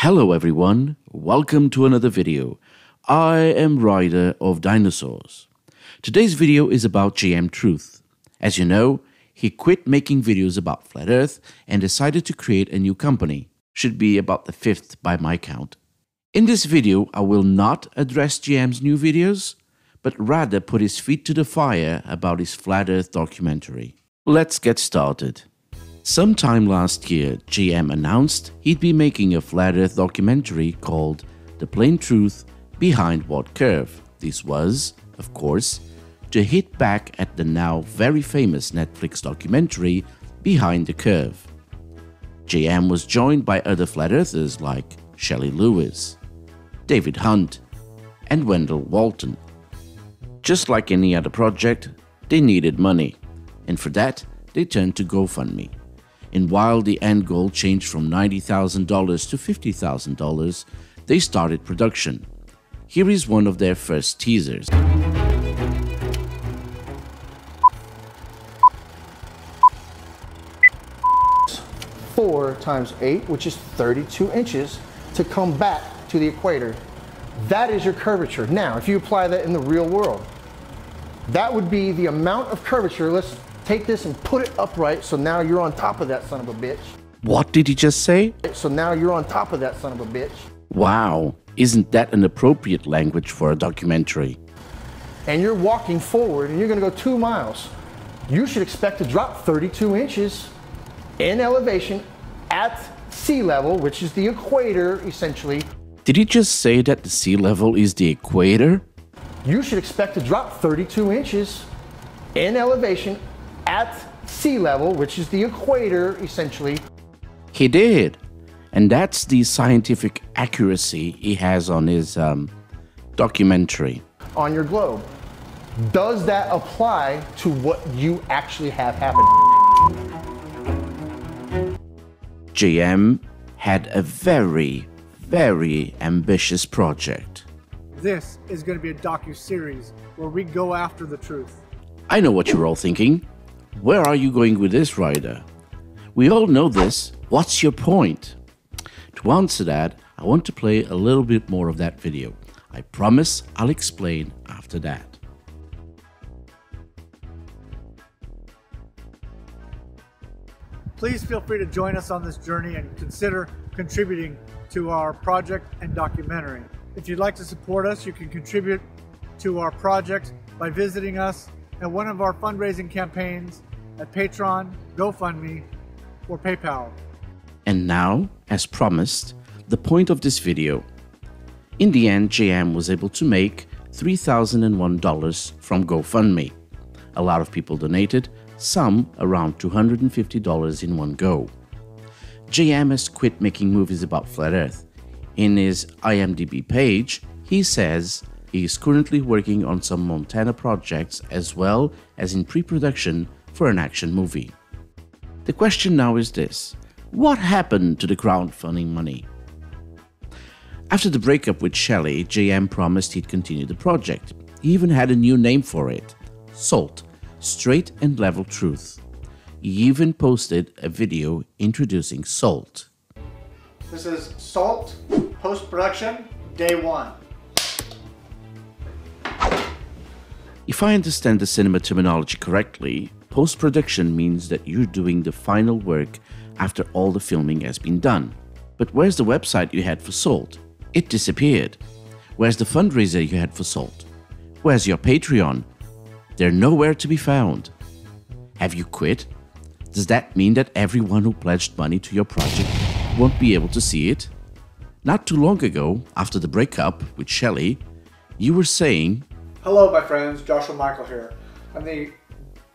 Hello everyone, welcome to another video. I am Ryder of Dinosaurs. Today's video is about jmtruth. As you know, he quit making videos about Flat Earth and decided to create a new company. Should be about the 5th by my count. In this video, I will not address GM's new videos, but rather put his feet to the fire about his Flat Earth documentary. Let's get started. Sometime last year, GM announced he'd be making a Flat Earth documentary called The Plain Truth Behind What Curve. This was, of course, to hit back at the now very famous Netflix documentary Behind the Curve. GM was joined by other Flat Earthers like Shelley Lewis, David Hunt, and Wendell Walton. Just like any other project, they needed money, and for that, they turned to GoFundMe. And while the end goal changed from $90,000 to $50,000, they started production. Here is one of their first teasers. 4 times 8, which is 32 inches, to come back to the equator. That is your curvature. Now, if you apply that in the real world, that would be the amount of curvature. Let's take this and put it upright, so now you're on top of that son of a bitch. What did he just say? So now you're on top of that son of a bitch. Wow, isn't that an appropriate language for a documentary? And you're walking forward and you're gonna go 2 miles. You should expect to drop 32 inches in elevation at sea level, which is the equator, essentially. Did he just say that the sea level is the equator? You should expect to drop 32 inches in elevation at sea level, which is the equator, essentially. He did. And that's the scientific accuracy he has on his documentary. On your globe. Does that apply to what you actually have happen? GM had a very, very ambitious project. This is going to be a docu-series where we go after the truth. I know what you're all thinking. Where are you going with this, Ryder? We all know this. What's your point? To answer that, I want to play a little bit more of that video. I promise I'll explain after that. Please feel free to join us on this journey and consider contributing to our project and documentary. If you'd like to support us, you can contribute to our project by visiting us at one of our fundraising campaigns at Patreon, GoFundMe, or PayPal. And now, as promised, the point of this video. In the end, JM was able to make $3,001 from GoFundMe. A lot of people donated, some around $250 in one go. JM has quit making movies about Flat Earth. In his IMDb page, he says he is currently working on some Montana projects as well as in pre-production for an action movie. The question now is this: what happened to the crowdfunding money? After the breakup with Shelley, JM promised he'd continue the project. He even had a new name for it: S.A.L.T, Straight and Level Truth. He even posted a video introducing S.A.L.T. This is S.A.L.T, post-production, day 1. If I understand the cinema terminology correctly, post-production means that you're doing the final work after all the filming has been done. But where's the website you had for S.A.L.T? It disappeared. Where's the fundraiser you had for S.A.L.T? Where's your Patreon? They're nowhere to be found. Have you quit? Does that mean that everyone who pledged money to your project won't be able to see it? Not too long ago, after the breakup with Shelley, you were saying, Hello, my friends, Joshua Michael here. I'm the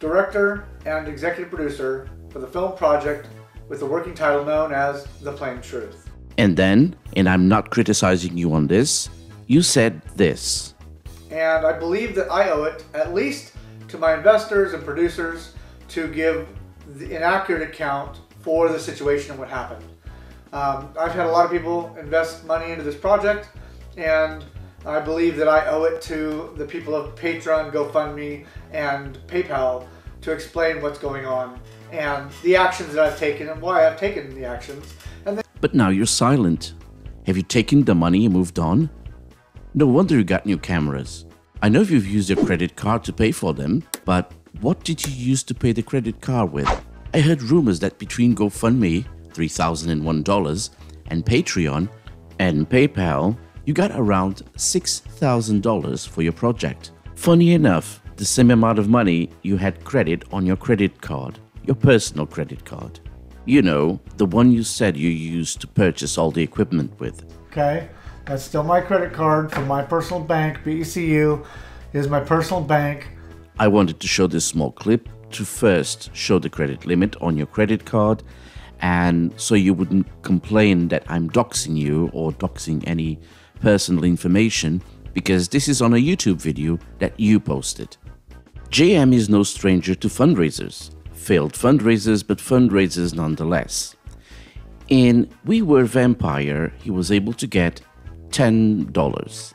director and executive producer for the film project with the working title known as The Plain Truth. And then, and I'm not criticizing you on this, you said this. And I believe that I owe it, at least to my investors and producers, to give an accurate account for the situation and what happened. I've had a lot of people invest money into this project, and I believe that I owe it to the people of Patreon, GoFundMe, and PayPal to explain what's going on and the actions that I've taken and why I've taken the actions. But now you're silent. Have you taken the money and moved on? No wonder you got new cameras. I know you've used your credit card to pay for them, but what did you use to pay the credit card with? I heard rumors that between GoFundMe, $3,001, and Patreon and PayPal, you got around $6,000 for your project. Funny enough, the same amount of money you had credit on your credit card, your personal credit card. You know, the one you said you used to purchase all the equipment with. Okay, that's still my credit card from my personal bank. BECU is my personal bank. I wanted to show this small clip to first show the credit limit on your credit card, and so you wouldn't complain that I'm doxing you or doxing any personal information, because this is on a YouTube video that you posted. JM is no stranger to fundraisers. Failed fundraisers, but fundraisers nonetheless. In We Were Vampire, he was able to get $10.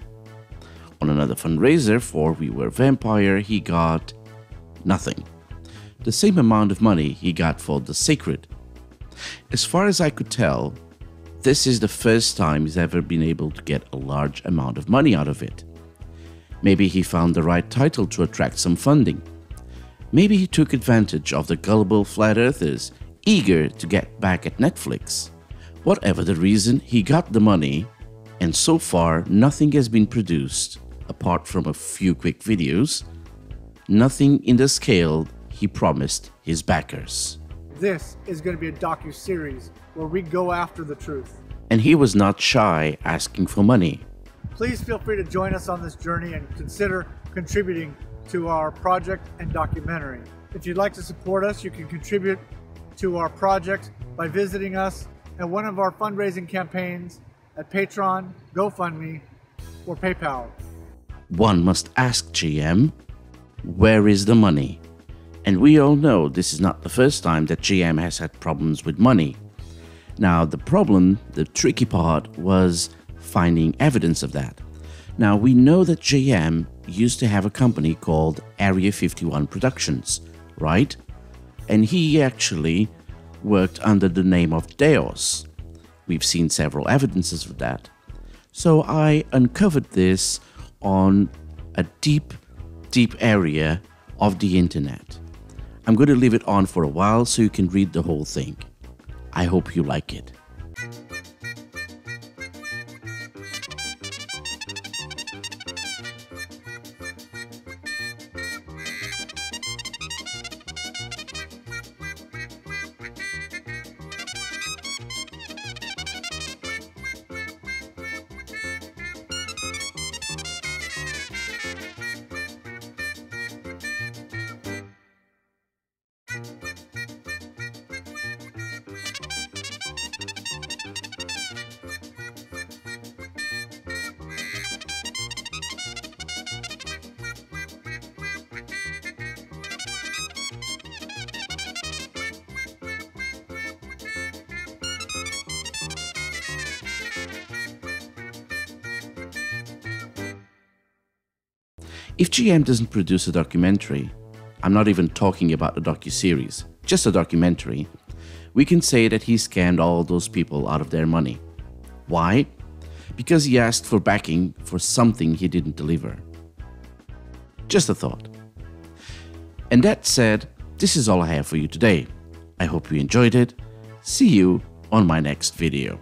On another fundraiser for We Were Vampire, he got nothing. The same amount of money he got for The Sacred. As far as I could tell, this is the first time he's ever been able to get a large amount of money out of it. Maybe he found the right title to attract some funding. Maybe he took advantage of the gullible flat earthers eager to get back at Netflix. Whatever the reason, he got the money, and so far nothing has been produced apart from a few quick videos. Nothing in the scale he promised his backers. This is going to be a docu-series where we go after the truth. And he was not shy asking for money. Please feel free to join us on this journey and consider contributing to our project and documentary. If you'd like to support us, you can contribute to our project by visiting us at one of our fundraising campaigns at Patreon, GoFundMe, or PayPal. One must ask GM, where is the money? And we all know this is not the first time that GM has had problems with money. Now the problem, the tricky part, was finding evidence of that. Now we know that GM used to have a company called Area 51 Productions, right? And he actually worked under the name of Deos. We've seen several evidences of that. So I uncovered this on a deep area of the internet. I'm going to leave it on for a while so you can read the whole thing. I hope you like it. If GM doesn't produce a documentary, I'm not even talking about a docuseries, just a documentary, we can say that he scammed all those people out of their money. Why? Because he asked for backing for something he didn't deliver. Just a thought. And that said, this is all I have for you today. I hope you enjoyed it. See you on my next video.